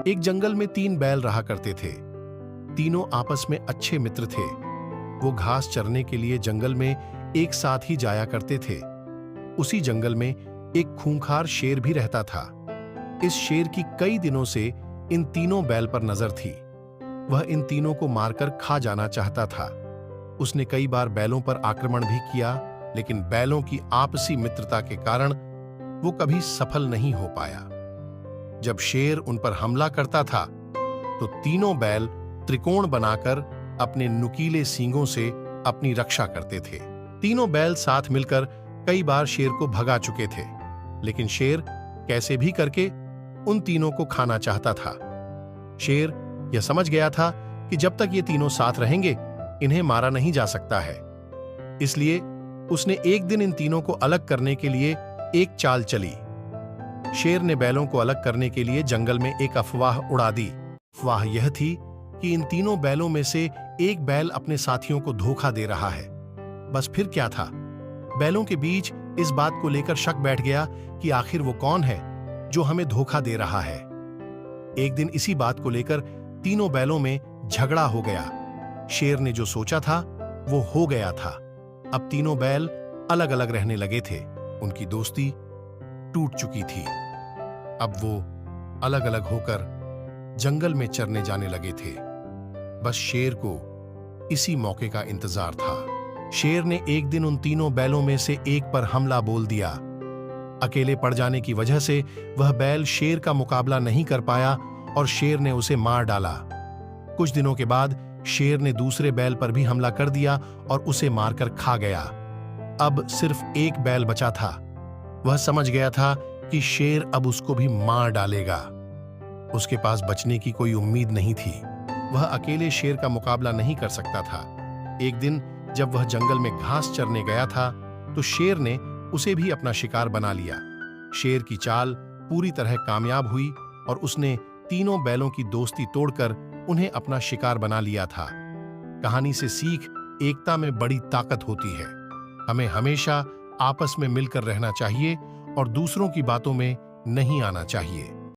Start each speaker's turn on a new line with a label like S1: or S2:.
S1: एक जंगल में 3 बैल रहा करते थे। तीनों आपस में अच्छे मित्र थे। वो घास चरने के लिए जंगल में एक साथ ही जाया करते थे। उसी जंगल में एक खूंखार शेर भी रहता था। इस शेर की कई दिनों से इन तीनों बैल पर नजर थी। वह इन तीनों को मारकर खा जाना चाहता था। उसने कई बार बैलों पर आक्रमण भी किया, लेकिन बैलों की आपसी मित्रता के कारण वो कभी सफल नहीं हो पाया। जब शेर उन पर हमला करता था तो तीनों बैल त्रिकोण बनाकर अपने नुकीले सींगों से अपनी रक्षा करते थे। तीनों बैल साथ मिलकर कई बार शेर को भगा चुके थे, लेकिन शेर कैसे भी करके उन तीनों को खाना चाहता था। शेर यह समझ गया था कि जब तक ये तीनों साथ रहेंगे, इन्हें मारा नहीं जा सकता है। इसलिए उसने एक दिन इन तीनों को अलग करने के लिए एक चाल चली। शेर ने बैलों को अलग करने के लिए जंगल में एक अफवाह उड़ा दी। अफवाह यह थी कि इन तीनों बैलों में से एक बैल अपने साथियों को धोखा दे रहा है। बस फिर क्या था, बैलों के बीच इस बात को लेकर शक बैठ गया कि आखिर वो कौन है जो हमें धोखा दे रहा है। एक दिन इसी बात को लेकर तीनों बैलों में झगड़ा हो गया। शेर ने जो सोचा था वो हो गया था। अब तीनों बैल अलग अलग रहने लगे थे। उनकी दोस्ती टूट चुकी थी। अब वो अलग अलग होकर जंगल में चरने जाने लगे थे। बस शेर को इसी मौके का इंतजार था। शेर ने एक दिन उन तीनों बैलों में से एक पर हमला बोल दिया। अकेले पड़ जाने की वजह से वह बैल शेर का मुकाबला नहीं कर पाया और शेर ने उसे मार डाला। कुछ दिनों के बाद शेर ने दूसरे बैल पर भी हमला कर दिया और उसे मारकर खा गया। अब सिर्फ एक बैल बचा था। वह समझ गया था कि शेर अब उसको भी मार डालेगा। उसके पास बचने की कोई उम्मीद नहीं थी। वह अकेले शेर का मुकाबला नहीं कर सकता था। एक दिन जब वह जंगल में घास चरने गया था तो शेर ने उसे भी अपना शिकार बना लिया। शेर की चाल पूरी तरह कामयाब हुई और उसने तीनों बैलों की दोस्ती तोड़कर उन्हें अपना शिकार बना लिया था। कहानी से सीख, एकता में बड़ी ताकत होती है। हमें हमेशा आपस में मिलकर रहना चाहिए और दूसरों की बातों में नहीं आना चाहिए।